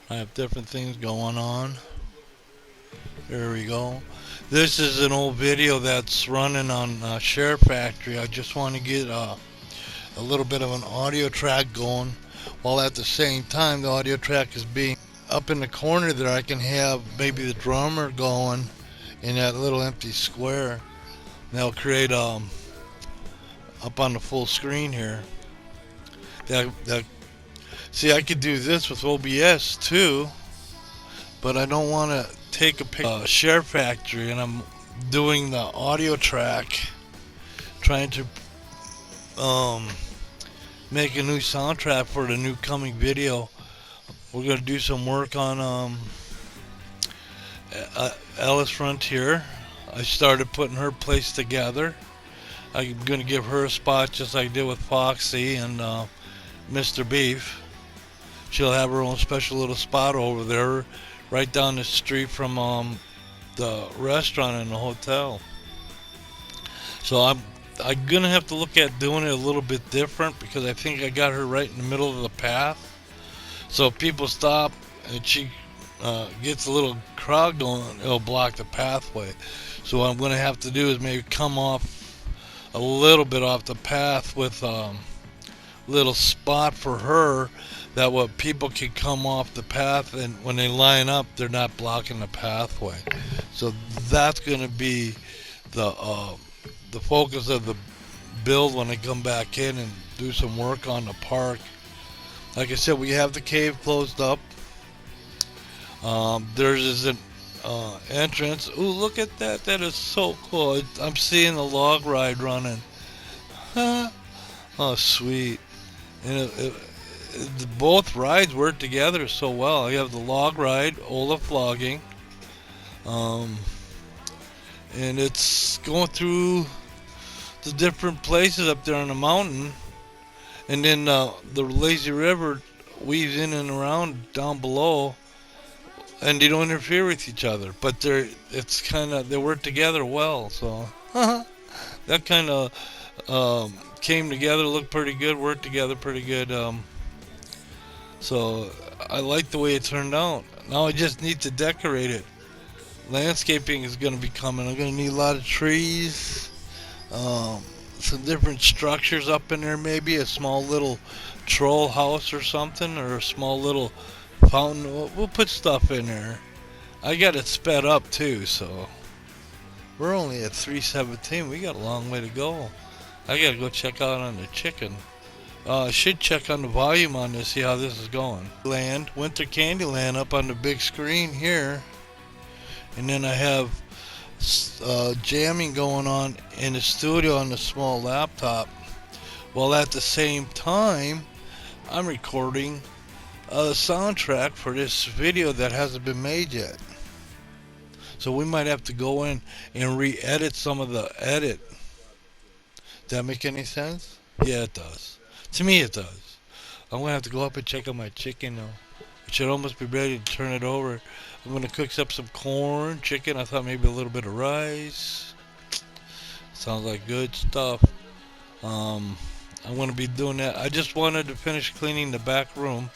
I have different things going on. There we go. This is an old video that's running on Share Factory. I just want to get a little bit of an audio track going, while at the same time the audio track is being up in the corner there. I can have maybe the drummer going in that little empty square. That'll create up on the full screen here. That See, I could do this with OBS too, but I don't want to take a picture. Share Factory, and I'm doing the audio track, trying to um, make a new soundtrack for the new coming video. We're gonna do some work on Alice Frontier. I started putting her place together. I'm gonna give her a spot just like I did with Foxy and Mr. Beef. She'll have her own special little spot over there, right down the street from the restaurant and the hotel. So I'm gonna have to look at doing it a little bit different, because I think I got her right in the middle of the path. So if people stop and she gets a little crowd going, it'll block the pathway. So what I'm gonna have to do is maybe come off a little bit off the path with little spot for her, that what people can come off the path, and when they line up they're not blocking the pathway. So that's going to be the focus of the build when I come back in and do some work on the park. Like I said, we have the cave closed up. There's an entrance. Ooh, look at that. That is so cool. I'm seeing the log ride running. Oh, sweet. And both rides work together so well. I have the log ride, Olaf logging, and it's going through the different places up there on the mountain, and then the lazy river weaves in and around down below, and they don't interfere with each other. But they work together well. So that kind of came together, looked pretty good, worked together pretty good. So I like the way it turned out. Now I just need to decorate it. Landscaping is going to be coming. I'm going to need a lot of trees, some different structures up in there, maybe a small little troll house or something, or a small little fountain. We'll put stuff in there. I got it sped up too, so we're only at 3:17. We got a long way to go. I gotta go check out on the chicken. I should check on the volume on this, see how this is going. Winter Candyland up on the big screen here. And then I have jamming going on in the studio on the small laptop. While at the same time, I'm recording a soundtrack for this video that hasn't been made yet. So we might have to go in and re-edit some of the edit. Does that make any sense? Yeah, it does. To me, it does. I'm going to have to go up and check on my chicken now. It should almost be ready to turn it over. I'm going to cook up some corn, chicken. I thought maybe a little bit of rice. Sounds like good stuff. I'm going to be doing that. I just wanted to finish cleaning the back room,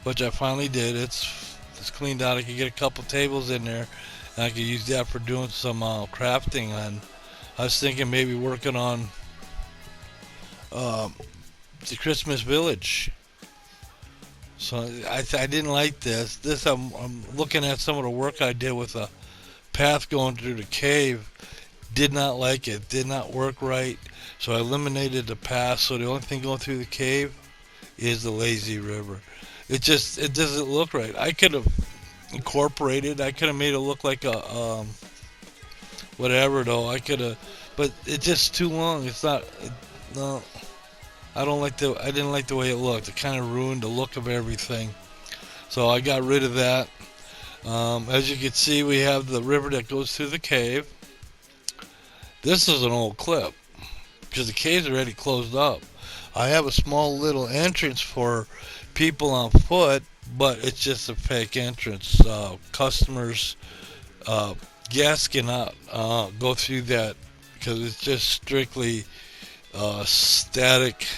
which I finally did. It's cleaned out. I could get a couple tables in there, and I could use that for doing some crafting. And I was thinking maybe working on the Christmas Village. So I didn't like this. I'm looking at some of the work I did with a path going through the cave. Did not like it. Did not work right. So I eliminated the path. So the only thing going through the cave is the lazy river. It doesn't look right. I could have incorporated. I could have made it look like a whatever though. But it's just too long. It's not. No. I didn't like the way it looked. It kind of ruined the look of everything. So I got rid of that. As you can see, we have the river that goes through the cave. This is an old clip, because the cave's already closed up. I have a small little entrance for people on foot, but it's just a fake entrance. Customers, guests cannot go through that, because it's just strictly static,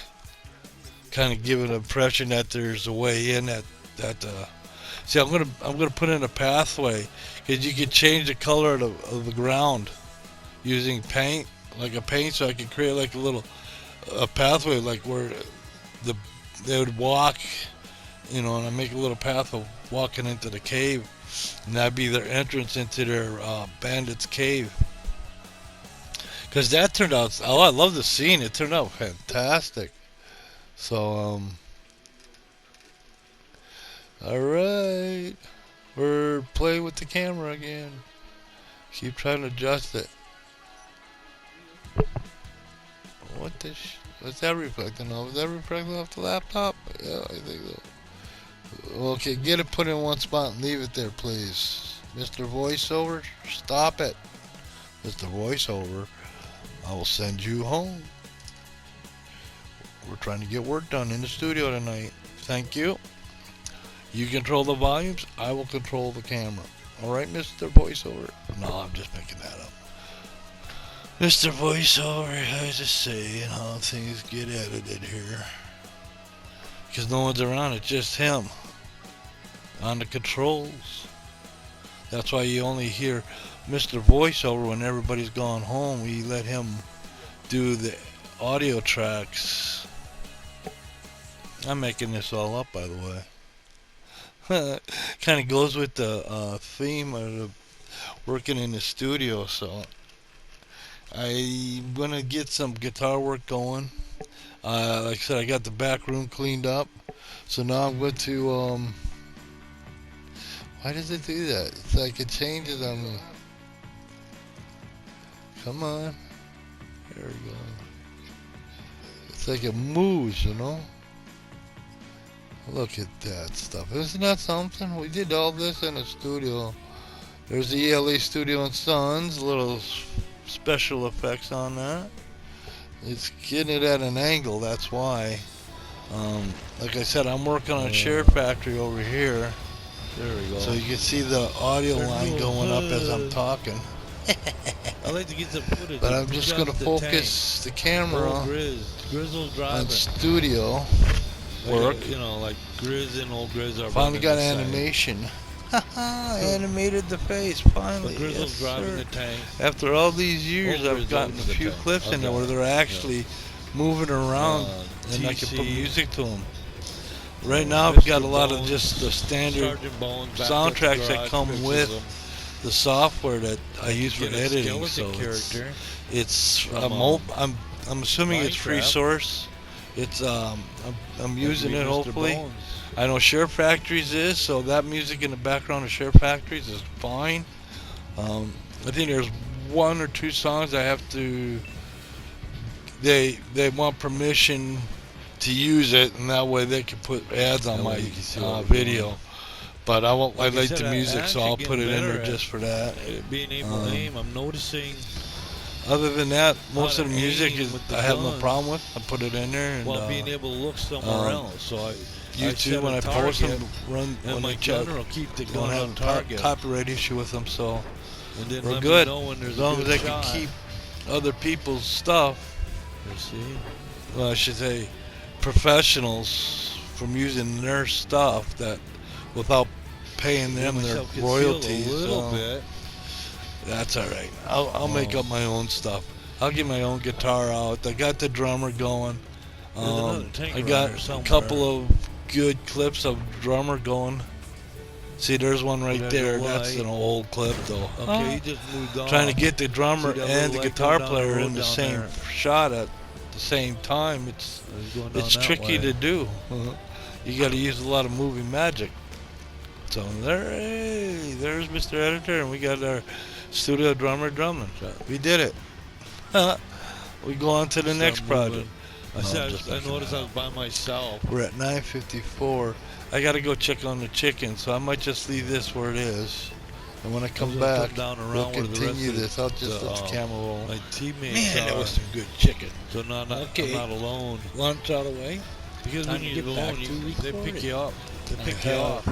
kind of giving an impression that there's a way in that See, I'm gonna put in a pathway because you can change the color of the ground using paint, like a paint. So I can create like a pathway, like where the they would walk, and I make a little path of walking into the cave, and that'd be their entrance into their bandit's cave. Because that turned out, oh, I love the scene. It turned out fantastic. So, all right, we're playing with the camera again. Keep trying to adjust it. What's that reflecting off? Is that reflecting off the laptop? Yeah, I think so. Okay, get it put in one spot and leave it there, please. Mr. Voiceover, stop it. Mr. Voiceover, I will send you home. We're trying to get work done in the studio tonight. Thank you. You control the volumes, I will control the camera. Alright, Mr. Voiceover? No, I'm just making that up. Mr. Voiceover has to say how things get edited here. Because no one's around, it's just him. On the controls. That's why you only hear Mr. Voiceover when everybody's gone home. We let him do the audio tracks. I'm making this all up, by the way. Kind of goes with the theme of the working in the studio, so I'm gonna get some guitar work going. Like I said, I got the back room cleaned up, so now I'm going to why does it do that? It's like it changes on me. Come on, there we go. It's like it moves, Look at that stuff. Isn't that something? We did all this in a studio. There's the ELA Studio and Sons. Little special effects on that. It's getting it at an angle. That's why. Like I said, I'm working on Share Factory over here. There we go. So you can see the audio line going up as I'm talking. I like to get some footage. But I'm just going to focus the camera on studio work. Like Grizz and OelGrez are finally got animation. Animated the face, finally. Grizzle's driving the tank. After all these years, I've gotten a few clips in there where they're actually moving around, and I can put music to them. Right now, I've got a lot of just the standard soundtracks that come with the software that I use for editing. So it's I'm assuming it's free source. It's I'm using it hopefully. I know Share Factories is, so that music in the background of Share Factories is fine. I think there's one or two songs I have to. They want permission to use it, and that way they can put ads on my video. But I like the music, so I'll put it in there just for that. Being able to aim, I'm noticing. Other than that, most of the music I have no problem with. I put it in there, and while being able to look somewhere else. So YouTube, when I post them, run and my general keep the gun on have target. Copyright issue with them, so and then we're good. As long as they can keep other people's stuff. Well, I should say professionals from using their stuff that without paying them their royalties. A little bit. That's all right. I'll make up my own stuff. I'll get my own guitar out. I got the drummer going. I got a couple of good clips of drummer going. See, there's one right there. That's an old clip, though. Okay, he just moved on. Trying to get the drummer and the guitar player in the same shot at the same time. It's tricky to do. You got to use a lot of movie magic. So there's Mr. Editor, and we got our studio drummer drumming. We did it. We go on to the next project. I noticed I was by myself. We're at 9:54. I gotta go check on the chicken, so I might just leave this where it is. And when I come back, we'll continue this. I'll just let the camera roll. My teammates that was some good chicken. So now I'm not alone. Lunch out of the way. Because when you're alone, they pick you up. They pick you up.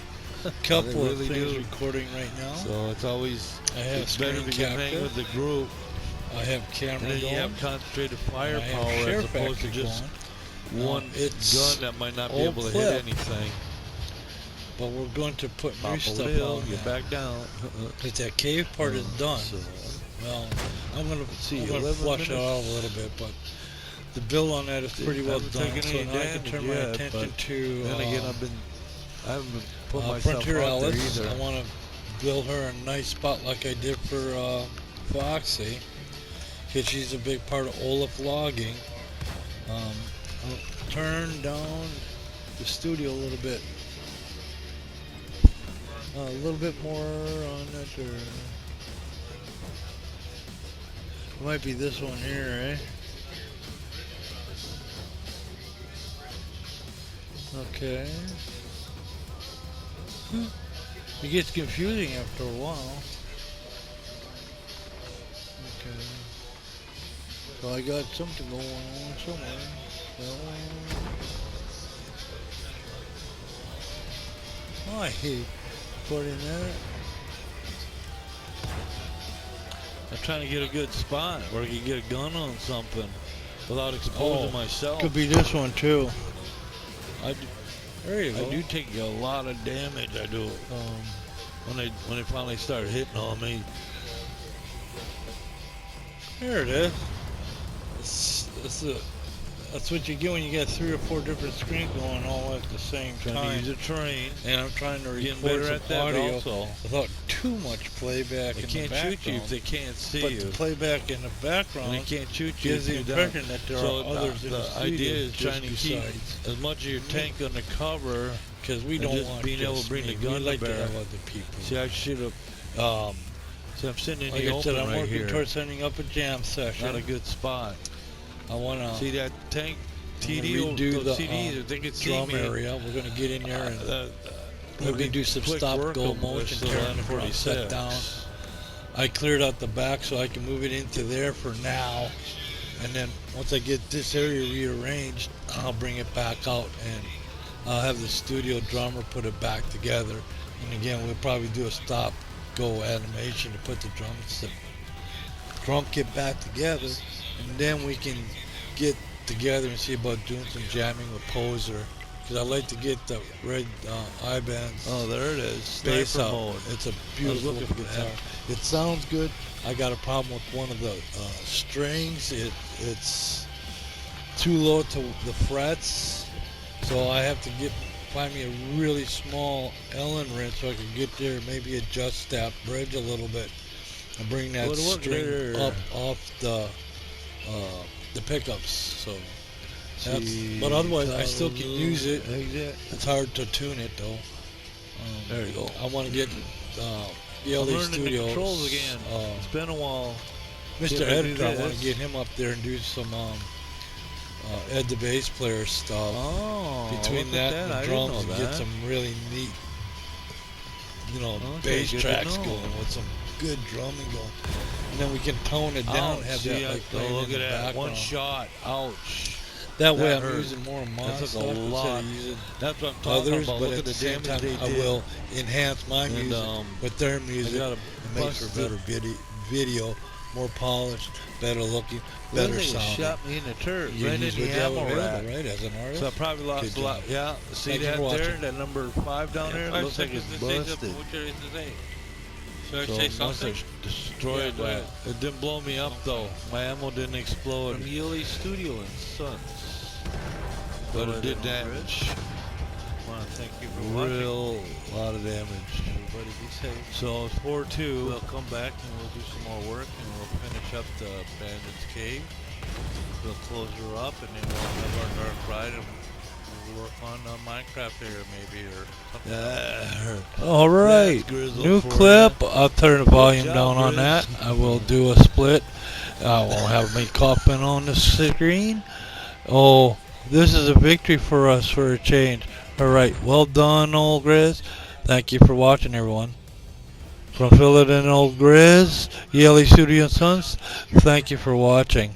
A couple of things recording right now. So it's always it's better to get hang with the group. I have camera and then going. You have concentrated firepower as opposed to just one gun that might not be able to hit anything. but we're going to put new Pop a stuff little, on get that. back down. If that cave part is done, So, well, I'm gonna see, I'm gonna 11 flush it out minutes. a little bit, but the build on that is pretty well Haven't done. taken So any now I can damage turn my yet, attention but to then again, I haven't put myself Frontier out there Alice. either. I want to build her a nice spot like I did for Foxy, because she's a big part of Olaf logging. I'll turn down the studio a little bit. A little bit more on that. It might be this one here, eh? Okay. It gets confusing after a while. Okay. So I got something going on somewhere. Oh, I hate putting that. I'm trying to get a good spot where I can get a gun on something without exposing myself. Could be this one too. There you go. I do take a lot of damage. I do. When they finally start hitting on me. There it is. That's what you get when you got 3 or 4 different screens going all at the same Trying time. to use a train. And I'm trying to Getting record better some at that audio also. without too much playback They in can't the background. shoot you if they can't see but you. the playback in the background And they can't shoot you gives if the you don't. impression that there So are others in the the idea studio is trying to just keep besides. as much of your tank under cover. Because we and don't just want being able just to bring me. the gun we to like to bear. have other people. See, I should have. So I'm sitting in Like the I said, open I'm right working here. towards setting up a jam session. Not a good spot. I want to See that tank TD redo those the CDs if they could see drum me. area. We're going to get in there and we're maybe going to do some quick stop work go them motion, with the turn the drum set 46. down. I cleared out the back so I can move it into there for now. And then once I get this area rearranged, I'll bring it back out and I'll have the studio drummer put it back together. And again, we'll probably do a stop go animation to put the drum kit back together. And then we can get together and see about doing some jamming with Poser. Because I like to get the red I-bands. Oh, there it is. Bass Sniper out. mode. It's a beautiful looking for guitar. that. It sounds good. I got a problem with one of the strings. It's too low to the frets, so I have to find me a really small Allen wrench so I can get there, maybe adjust that bridge a little bit, and bring that Would work string there. up off the pickups. So. But otherwise, I still can use it. It's hard to tune it though. There you go. I want to get I'm LA learning the Studios. controls again. It's been a while. Mr. Get ready to Editor, I do want to this. get him up there and do some Ed the bass player stuff. Oh, Between look at that and I the didn't drums, know and get that. some really neat, Okay, bass good to tracks know. going with some good drumming going. And then we can tone it down, have see, that like playing look in at the that. background. One shot. Ouch. That way That I'm hurt. using more mod That took a stuff instead lot. of using That's what I'm talking others, about. but Look at at the the same damage time, they I did. will enhance my And, music with their music. gotta It makes for bust better video, more polished, better looking, better They sounding. shot me in the turret. You Right in use the what you have ammo available, rack. right, as an artist. So I probably lost Good a lot. job. Yeah. See Thank you that for there? watching. That number 5 down there? It looks like it's busted. Should I So say it must something? have destroyed Yeah, that. It didn't blow me up though. My ammo didn't explode. From Yuli Studio and Sons. But it did damage. I want to thank you for watching. Real lot of damage. Everybody be safe. So it's 4-2. We'll come back and we'll do some more work and we'll finish up the Bandit's Cave. We'll close her up and then we'll have our dark ride and we'll work on Minecraft area maybe or something. All right, That's Grizzle new for clip. ya. I'll turn the volume job, down on Grizz. that. I will do a split. I won't have me coughing on the screen. Oh, this is a victory for us for a change. All right, well done, OelGrez. Thank you for watching, everyone. From Philip and OelGrez, Yelly Studio and Sons. Thank you for watching.